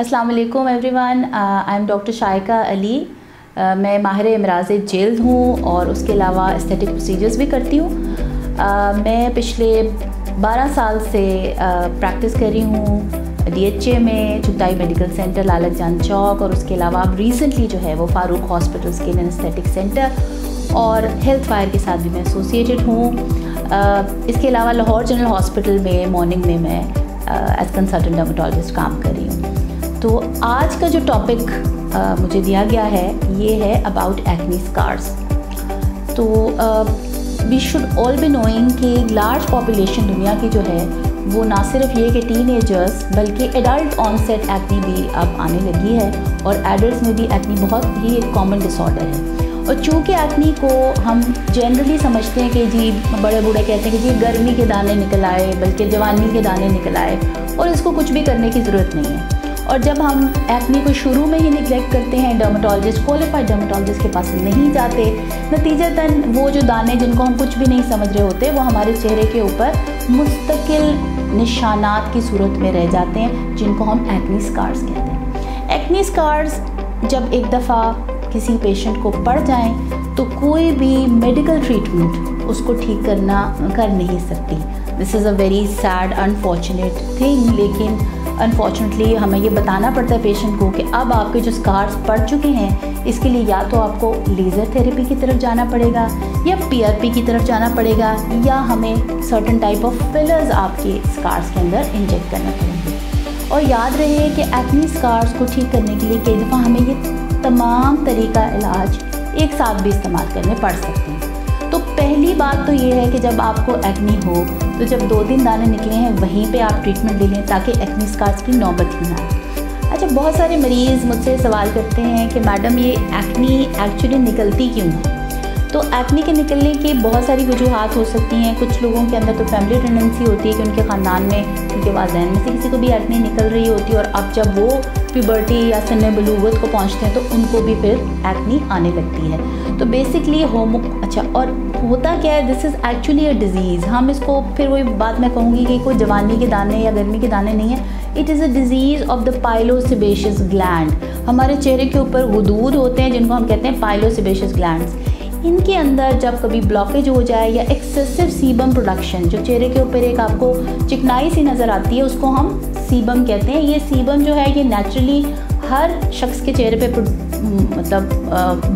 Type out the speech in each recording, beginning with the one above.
अस्सलाम वालेकुम everyone, I am doctor Shaika Ali. मैं माहिर इमराज़ जल्द हूँ और उसके अलावा एस्थेटिक प्रोसीजर्स भी करती हूँ। मैं पिछले 12 साल से प्रैक्टिस कर रही हूँ DHA में, चुगताई मेडिकल सेंटर, लालक जान चौक, और उसके अलावा अब रिसेंटली जो है वो Farooq hospital skin and aesthetic centre और हेल्थ फायर के साथ भी मैं एसोसिएटेड हूँ। इसके अलावा लाहौर जनरल हॉस्पिटल में मॉर्निंग में मैं एज कंसल्टेंट डर्मेटोलॉजिस्ट काम कर रही हूँ। तो आज का जो टॉपिक मुझे दिया गया है ये है अबाउट एक्ने स्कार्स। तो we should all be knowing कि लार्ज पॉपुलेशन दुनिया की जो है वो ना सिर्फ ये कि टीनेजर्स बल्कि एडल्ट ऑनसेट एक्ने भी अब आने लगी है, और एडल्ट्स में भी एक्ने बहुत ही एक कॉमन डिसऑर्डर है। और चूँकि एक्ने को हम जनरली समझते हैं कि जी बड़े बूढ़े कहते हैं कि जी गर्मी के दाने निकल आए, बल्कि जवानी के दाने निकल आए, और इसको कुछ भी करने की ज़रूरत नहीं है। और जब हम एक्ने को शुरू में ही निगलेक्ट करते हैं, डर्मेटोलॉजिस्ट, क्वालिफाइड डर्मेटोलॉजिस्ट के पास नहीं जाते, नतीजतन वो जो दाने जिनको हम कुछ भी नहीं समझ रहे होते वो हमारे चेहरे के ऊपर मुस्तकिल निशानात की सूरत में रह जाते हैं, जिनको हम एक्ने स्कार्स कहते हैं। एक्ने स्कार्स जब एक दफ़ा किसी पेशेंट को पड़ जाएं तो कोई भी मेडिकल ट्रीटमेंट उसको ठीक कर नहीं सकती। This is a very sad unfortunate thing, लेकिन अनफॉर्चुनेटली हमें ये बताना पड़ता है पेशेंट को कि अब आपके जो स्कार्स पड़ चुके हैं इसके लिए या तो आपको लेज़र थेरेपी की तरफ जाना पड़ेगा, या PRP की तरफ जाना पड़ेगा, या हमें सर्टेन टाइप ऑफ फिलर्स आपके स्कार्स के अंदर इंजेक्ट करना पड़ेंगे। और याद रहे कि एक्ने स्कार्स को ठीक करने के लिए कई दफ़ा हमें ये तमाम तरीका इलाज एक साथ भी इस्तेमाल करने पड़ सकते हैं। तो पहली बात तो ये है कि जब आपको एक्ने हो तो जब 2-3 दाने निकले हैं वहीं पे आप ट्रीटमेंट ले लें ताकि एक्ने स्कार्स की नौबत ही ना आए। अच्छा, बहुत सारे मरीज़ मुझसे सवाल करते हैं कि मैडम ये एक्ने एक्चुअली निकलती क्यों है? तो एक्ने के निकलने की बहुत सारी वजूहात हो सकती हैं। कुछ लोगों के अंदर तो फैमिली टेंडेंसी होती है कि उनके ख़ानदान में, उनके वालिदैन में से किसी को भी एक्ने निकल रही होती है, और अब जब वो प्यूबर्टी या सन्ने बलूगत को पहुंचते हैं तो उनको भी फिर एक्ने आने लगती है। तो बेसिकली अच्छा, और होता क्या है, this is actually a disease. हम इसको फिर वही बात मैं कहूँगी कि कोई जवानी के दाने या गर्मी के दाने नहीं है। It is a disease of the pilosebaceous gland. हमारे चेहरे के ऊपर गुदूद होते हैं जिनको हम कहते हैं पाइलोसेबेशियस ग्लैंड्स। इनके अंदर जब कभी ब्लॉकेज हो जाए या एक्सेसिव सीबम प्रोडक्शन, जो चेहरे के ऊपर एक आपको चिकनाई सी नज़र आती है, उसको हम सीबम कहते हैं। ये सीबम जो है ये नेचुरली हर शख्स के चेहरे पे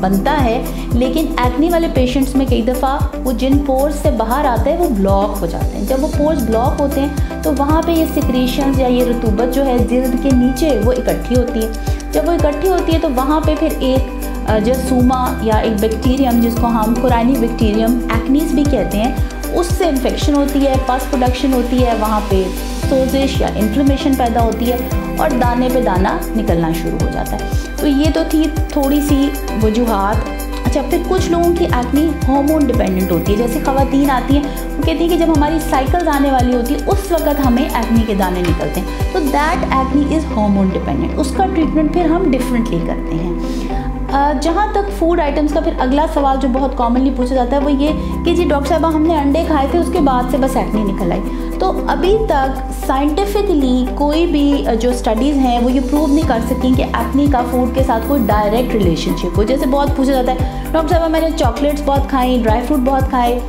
बनता है, लेकिन एक्ने वाले पेशेंट्स में कई दफ़ा वो जिन पोर्स से बाहर आता है वो ब्लॉक हो जाते हैं। जब वो पोर्स ब्लॉक होते हैं तो वहाँ पे ये सिक्रीशंस या ये रतूबत जो है जिल्द के नीचे वो इकट्ठी होती है। जब वो इकट्ठी होती है तो वहाँ पे फिर एक जरसूमा या एक बैक्टीरियम, जिसको हम कोराइनी बैक्टीरियम एक्नीस भी कहते हैं, उससे इन्फेक्शन होती है, पस प्रोडक्शन होती है, वहाँ पे सोजिश या इन्फ्लेमेशन पैदा होती है और दाने पे दाना निकलना शुरू हो जाता है। तो ये तो थी थोड़ी सी वजूहात। अच्छा, फिर कुछ लोगों की एक्ने हार्मोन डिपेंडेंट होती है। जैसे ख़वातीन आती हैं, वो कहती हैं कि जब हमारी साइकिल्स आने वाली होती है उस वक्त हमें एक्ने के दाने निकलते हैं। तो that acne is hormone dependent. उसका ट्रीटमेंट फिर हम डिफरेंटली करते हैं। जहाँ तक फूड आइटम्स का फिर अगला सवाल जो बहुत कॉमनली पूछा जाता है वो ये कि जी डॉक्टर साहब हमने अंडे खाए थे उसके बाद से बस एक्ने निकल आई। तो अभी तक साइंटिफिकली कोई भी जो स्टडीज़ हैं वो ये प्रूव नहीं कर सकी कि एक्ने का फूड के साथ कोई डायरेक्ट रिलेशनशिप हो। जैसे बहुत पूछा जाता है डॉक्टर साहब मैंने चॉकलेट्स बहुत खाई, ड्राई फ्रूट बहुत खाए,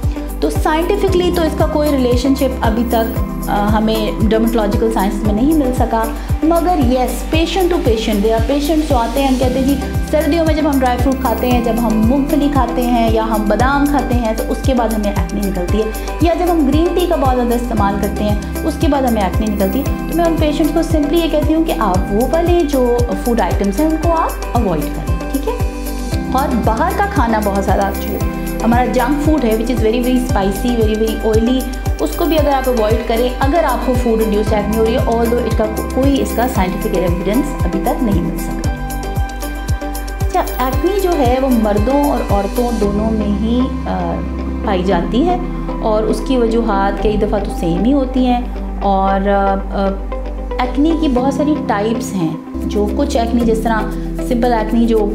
तो साइंटिफिकली तो इसका कोई रिलेशनशिप अभी तक हमें डर्मेटोलॉजिकल साइंस में नहीं मिल सका। मगर yes, patient to patient, they are patients जो आते हैं कहते हैं जी सर्दियों में जब हम ड्राई फ्रूट खाते हैं, जब हम मूंगफली खाते हैं या हम बादाम खाते हैं तो उसके बाद हमें एक्ने निकलती है, या जब हम ग्रीन टी का बहुत ज़्यादा इस्तेमाल करते हैं उसके बाद हमें एक्ने निकलती है। तो मैं उन पेशेंट्स को सिंपली ये कहती हूँ कि आप वो वाले जो फूड आइटम्स हैं उनको आप अवॉइड करें, ठीक है। और बाहर का खाना बहुत ज़्यादा जो हमारा जंक फूड है which is very very spicy, very very oily, उसको भी अगर आप अवॉइड करें अगर आपको फूड इंड्यूस्ड एक्ने हो रही है, ऑल्दो कोई इसका साइंटिफिक एविडेंस अभी तक नहीं मिल सका। अच्छा, एक्ने जो है वो मर्दों और औरतों दोनों में ही पाई जाती है और उसकी वजूहात कई दफ़ा तो सेम ही होती हैं। और एक्ने की बहुत सारी टाइप्स हैं। जो कुछ एक्ने जिस तरह सिंपल एक्ने जो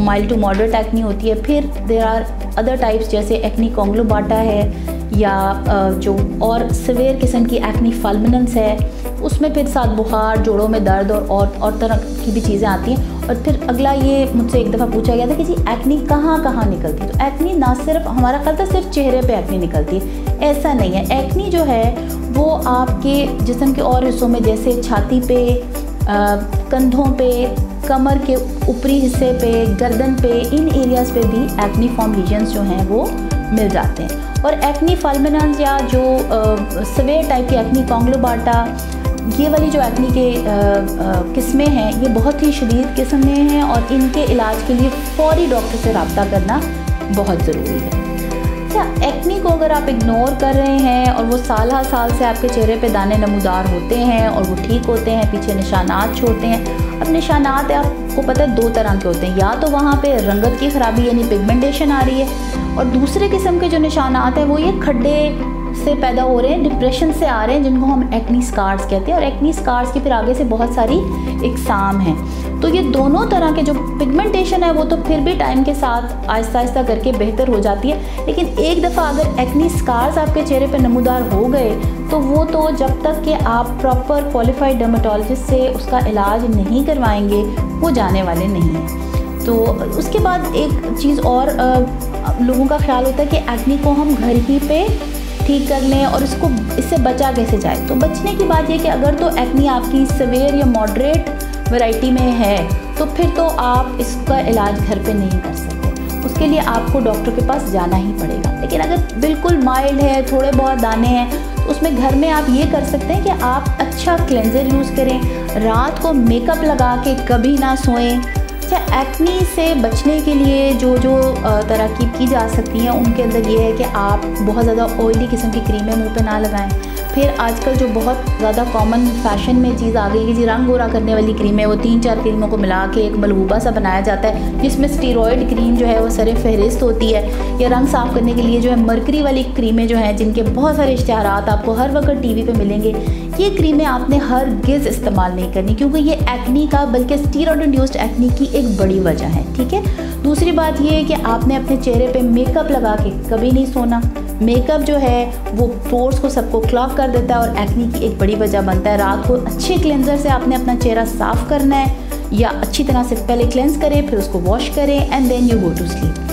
माइल्ड टू मॉडरेट एक्ने होती है, फिर देयर आर अदर टाइप्स जैसे एक्ने कॉन्ग्लोबाटा है या जो और सिवियर किस्म की एक्नी फल्मिनेंस है, उसमें फिर साथ बुखार, जोड़ों में दर्द और तरह की भी चीज़ें आती हैं। और फिर अगला ये मुझसे एक दफ़ा पूछा गया था कि जी एक्नी कहाँ कहाँ निकलती है। तो एक्नी ना सिर्फ, हमारा ख्याल था सिर्फ चेहरे पे एक्नी निकलती है, ऐसा नहीं है। एक्नी जो है वो आपके जिस्म के और हिस्सों में, जैसे छाती पे, कंधों पे, कमर के ऊपरी हिस्से पे, गर्दन पे, इन एरियाज़ पे भी एक्नी फॉर्म लीजन्स जो हैं वो मिल जाते हैं। और एक्नी फल्मिनेंस या जो सवेयर टाइप की एक्नी कॉन्ग्लोबाटा, ये वाली जो एक्नी के किस्में हैं, ये बहुत ही शदीद किस्म में हैं और इनके इलाज के लिए फ़ौरी डॉक्टर से रब्ता करना बहुत ज़रूरी है। अच्छा, एक्नी को अगर आप इग्नोर कर रहे हैं और वो साल हर साल से आपके चेहरे पे दाने नमूदार होते हैं और वो ठीक होते हैं, पीछे निशानात छोड़ते हैं। अब निशानात आपको पता है 2 तरह के होते हैं, या तो वहाँ पे रंगत की ख़राबी यानी पिगमेंटेशन आ रही है, और दूसरे किस्म के जो निशानात हैं वो ये खड्डे से पैदा हो रहे हैं, डिप्रेशन से आ रहे हैं, जिनको हम एक्नी स्कार्स कहते हैं। और एक्नी स्कार्स की फिर आगे से बहुत सारी इकसाम हैं। तो ये दोनों तरह के जो पिगमेंटेशन है वो तो फिर भी टाइम के साथ आहिस्ता आहिस्ता करके बेहतर हो जाती है, लेकिन एक दफ़ा अगर एक्नी स्कार्स आपके चेहरे पे नमूदार हो गए तो वो तो जब तक कि आप प्रॉपर क्वालिफाइड डर्मेटोलॉजिस्ट से उसका इलाज नहीं करवाएंगे वो जाने वाले नहीं हैं। तो उसके बाद एक चीज़ और लोगों का ख्याल होता है कि एक्नी को हम घर ही पे ठीक कर लें और इससे बचा कैसे जाए। तो बचने की बात यह कि अगर तो एक्नी आपकी सवेयर या मॉडरेट वैरायटी में है तो फिर तो आप इसका इलाज घर पे नहीं कर सकते, उसके लिए आपको डॉक्टर के पास जाना ही पड़ेगा। लेकिन अगर बिल्कुल माइल्ड है, थोड़े बहुत दाने हैं, तो उसमें घर में आप ये कर सकते हैं कि आप अच्छा क्लेंजर यूज़ करें, रात को मेकअप लगा के कभी ना सोएं। अच्छा, एक्नी से बचने के लिए जो तरकीब की जा सकती हैं उनके अंदर ये है कि आप बहुत ज़्यादा ऑयली किस्म की क्रीमें मुंह पे ना लगाएं। फिर आजकल जो बहुत ज़्यादा कॉमन फैशन में चीज़ आ गई है कि रंग गोरा करने वाली क्रीमें, वो 3-4 क्रीमों को मिला के एक मलबूबा सा बनाया जाता है, जिसमें स्टीरॉयड क्रीम जो है वो सरे फहरिस्त होती है। या रंग साफ़ करने के लिए जो है मरकरी वाली क्रीमें जो हैं, जिनके बहुत सारे इश्तिहारात आपको हर वक्त टीवी पे मिलेंगे, ये क्रीमें आपने हरगिज़ इस्तेमाल नहीं करनी, क्योंकि ये एक्नी का बल्कि स्टीरॉयड इंड्यूस्ड एक्नी की एक बड़ी वजह है। ठीक है। दूसरी बात ये है कि आपने अपने चेहरे पे मेकअप लगा के कभी नहीं सोना। मेकअप जो है वो पोर्स को सबको क्लॉग कर देता है और एक्नी की एक बड़ी वजह बनता है। रात को अच्छे क्लेंजर से आपने अपना चेहरा साफ़ करना है, या अच्छी तरह से पहले क्लेंस करें, फिर उसको वॉश करें and then you go to sleep.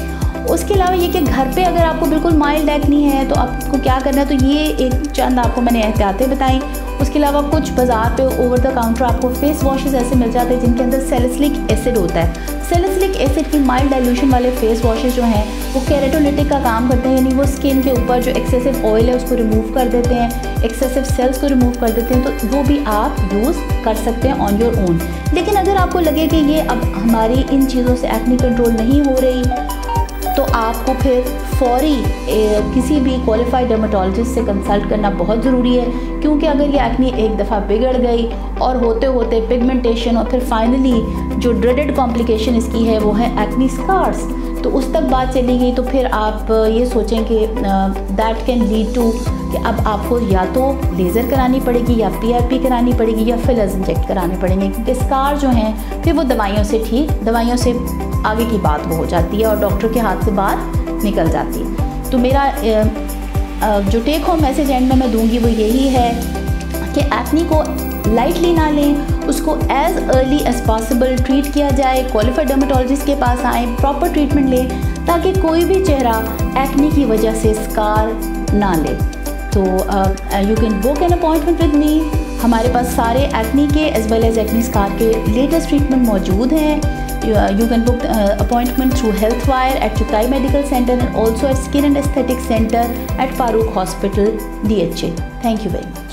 उसके अलावा ये कि घर पे अगर आपको बिल्कुल माइल्ड एक्नी है तो आपको क्या करना है, तो ये एक चंद आपको मैंने एहतियातें बताई। उसके अलावा कुछ बाज़ार पे ओवर द काउंटर आपको फेस वॉशेस ऐसे मिल जाते हैं जिनके अंदर सैलिसिलिक एसिड होता है। सैलिसिलिक एसिड की माइल्ड डाइल्यूशन वाले फेस वॉशेस जो हैं वो केराटोलिटिक का काम करते हैं, यानी वो स्किन के ऊपर जो एक्सेसिव ऑयल है उसको रिमूव कर देते हैं, एक्सेसिव सेल्स को रिमूव कर देते हैं। तो वो भी आप यूज़ कर सकते हैं ऑन योर ओन। लेकिन अगर आपको लगे कि ये अब हमारी इन चीज़ों से एक्नी कंट्रोल नहीं हो रही, तो आपको फिर फौरी किसी भी क्वालिफाइड डर्मेटोलॉजिस्ट से कंसल्ट करना बहुत ज़रूरी है, क्योंकि अगर ये एक्नी एक दफ़ा बिगड़ गई और होते होते पिगमेंटेशन और फिर फाइनली जो ड्रेडेड कॉम्प्लिकेशन इसकी है वो है एक्नी स्कार्स, तो उस तक बात चली गई, तो फिर आप ये सोचें कि दैट कैन लीड टू कि अब आपको या तो लेज़र करानी पड़ेगी या PRP करानी पड़ेगी या फिलर्स इंजेक्ट कराने पड़ेंगे, क्योंकि स्कार जो हैं फिर वो दवाइयों से आगे की बात वो हो जाती है और डॉक्टर के हाथ से बाहर निकल जाती है। तो मेरा जो टेक होम मैसेज एंड में मैं दूंगी वो यही है कि एक्नी को लाइटली ना लें, उसको as early as possible treat किया जाए, क्वालिफाइड डर्मेटोलॉजिस्ट के पास आएँ, प्रॉपर ट्रीटमेंट लें, ताकि कोई भी चेहरा एक्नी की वजह से स्कार ना ले। तो you can book an appointment with me. हमारे पास सारे एक्नी के as well as acne scar के लेटेस्ट ट्रीटमेंट मौजूद हैं। You can book appointment through HealthWire at Chukai Medical Center and also at Skin and Aesthetic Center at Farooq Hospital, DHA. Thank you very much.